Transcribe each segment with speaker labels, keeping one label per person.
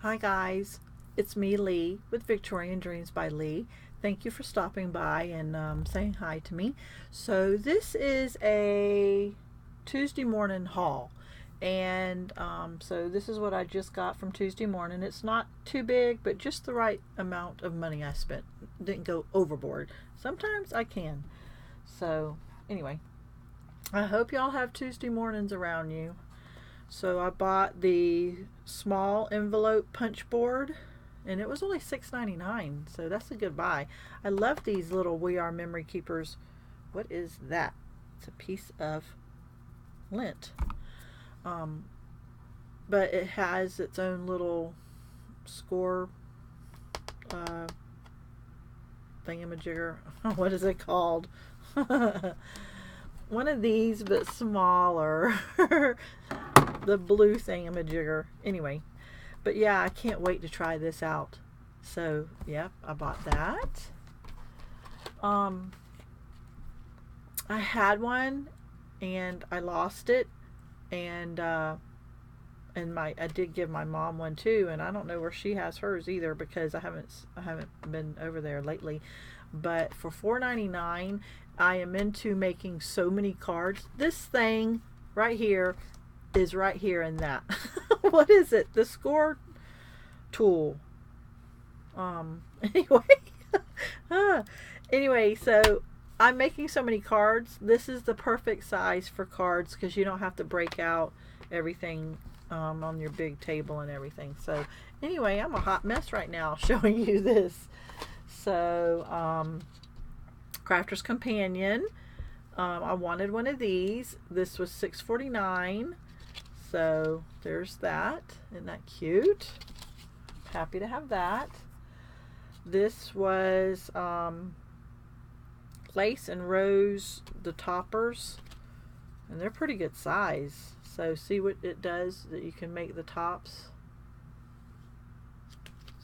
Speaker 1: Hi guys, it's me Leigh with Victorian Dreams by Leigh. Thank you for stopping by and saying hi to me. So this is a Tuesday morning haul, and so this is what I just got from Tuesday morning. It's not too big, but just the right amount of money I spent. Didn't go overboard. Sometimes I can. So anyway, I hope y'all have Tuesday mornings around you. So I bought the small envelope punch board, and it was only $6.99, so that's a good buy. I love these little We Are Memory Keepers. What is that? It's a piece of lint. But it has its own little score thingamajigger. What is it called? One of these, but smaller. The blue thingamajigger. Anyway, but yeah, I can't wait to try this out. So, yep, I bought that. I had one and I lost it, and I did give my mom one too, and I don't know where she has hers either because I haven't been over there lately. But for $4.99, I am into making so many cards. This thing right here is right here in that. What is it? The score tool. Anyway. Anyway, so I'm making so many cards. This is the perfect size for cards because you don't have to break out everything on your big table and everything. So anyway, I'm a hot mess right now showing you this. So Crafter's Companion. I wanted one of these. This was $6.49. So there's that. Isn't that cute? Happy to have that. This was lace and rose, the toppers, and they're pretty good size. So see what it does, that you can make the tops.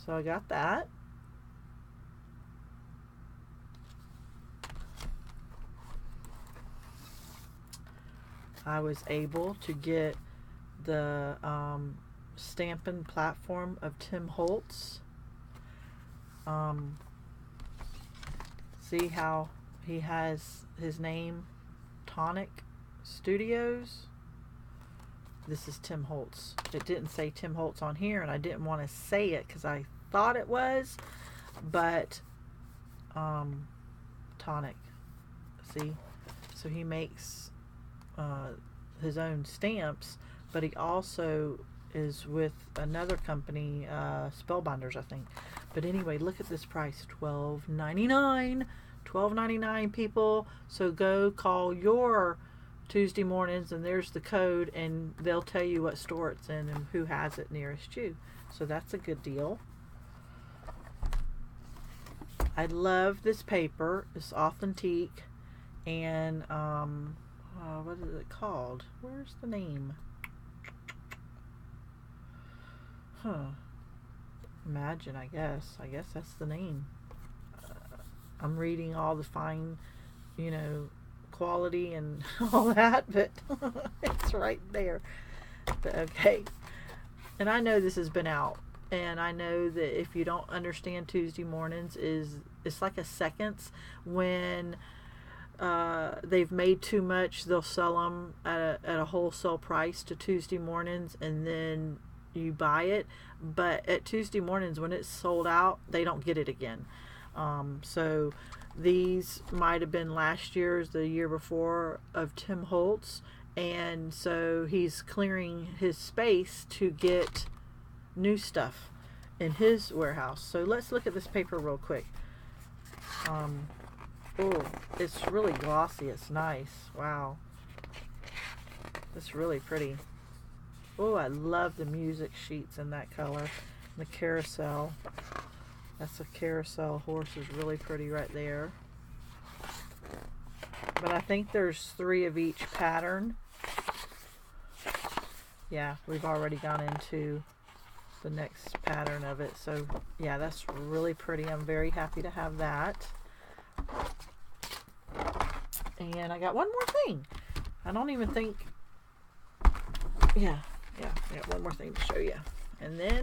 Speaker 1: So I got that. I was able to get the stamping platform of Tim Holtz. See how he has his name, Tonic Studios. This is Tim Holtz. It didn't say Tim Holtz on here, and I didn't want to say it because I thought it was, but Tonic. See, so he makes his own stamps, but he also is with another company, Spellbinders, I think. But anyway, look at this price, $12.99. $12.99, people. So go call your Tuesday mornings, and there's the code, and they'll tell you what store it's in and who has it nearest you. So that's a good deal. I love this paper. It's authentic, and what is it called? Where's the name? Imagine, I guess that's the name. I'm reading all the fine, quality and all that, but it's right there. But okay. And I know this has been out, and I know that if you don't understand Tuesday mornings, it's like a seconds. When they've made too much, they'll sell them at a wholesale price to Tuesday mornings, and then you buy it. But at Tuesday mornings, when it's sold out, they don't get it again. So these might have been last year's, the year before, of Tim Holtz, and so he's clearing his space to get new stuff in his warehouse. So let's look at this paper real quick. Oh, it's really glossy. It's nice. Wow. It's really pretty. Oh, I love the music sheets in that color. The Carousel. That's a Carousel horse, is really pretty right there. But I think there's 3 of each pattern. Yeah, we've already gone into the next pattern of it. So yeah, that's really pretty. I'm very happy to have that. And I got one more thing. I don't even think, yeah, I got one more thing to show you. And then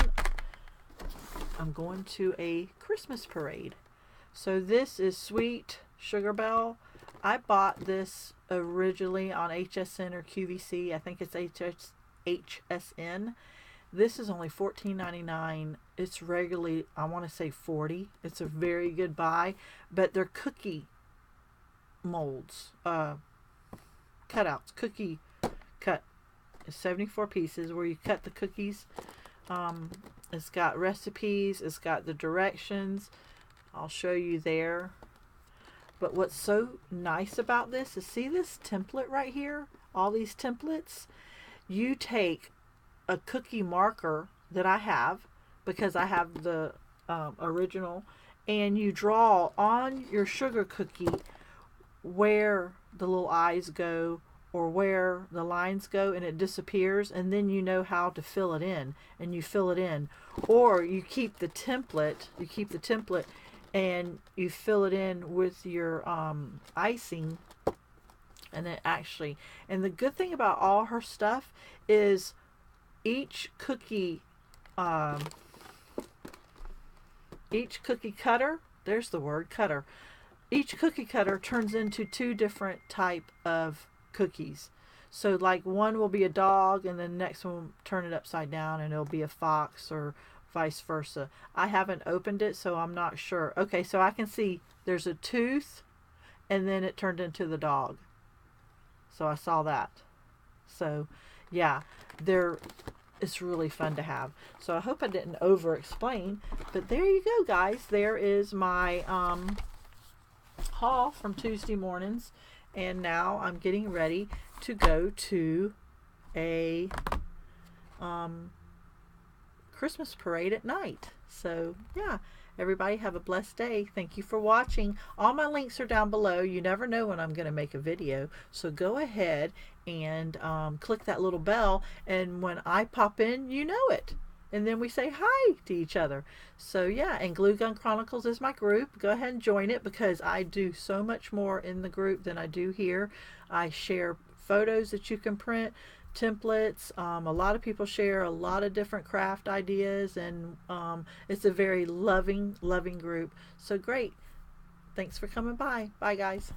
Speaker 1: I'm going to a Christmas parade. So this is Sweet Sugar Belle. I bought this originally on HSN or QVC. I think it's HSN. This is only $14.99. It's regularly, I want to say $40. It's a very good buy. But they're cookie molds, cutouts, cookie cut. It's 74 pieces where you cut the cookies. It's got recipes. It's got the directions. I'll show you there. But what's so nice about this is, see this template right here? All these templates. You take a cookie marker that I have, because I have the original, and you draw on your sugar cookie where the little eyes go or where the lines go, and it disappears, and then you know how to fill it in, and you fill it in. Or you keep the template, and you fill it in with your icing, and then actually, and the good thing about all her stuff is each cookie cutter, there's the word, cutter, each cookie cutter turns into 2 different type of cookies. So like one will be a dog, and then the next one will turn it upside down and it'll be a fox, or vice versa. I haven't opened it, so I'm not sure. Okay, so I can see there's a tooth, and then it turned into the dog. So I saw that. So yeah, it's really fun to have. So I hope I didn't over explain, but there you go, guys. There is my haul from Tuesday mornings, and now I'm getting ready to go to a Christmas parade at night. So yeah, everybody have a blessed day. Thank you for watching. All my links are down below. You never know when I'm going to make a video, so go ahead and click that little bell, and when I pop in, you know it, and then we say hi to each other. So yeah, and Glue Gun Chronicles is my group. Go ahead and join it, because I do so much more in the group than I do here. I share photos that you can print, templates. A lot of people share a lot of different craft ideas, and it's a very loving group. So great. Thanks for coming by. Bye, guys.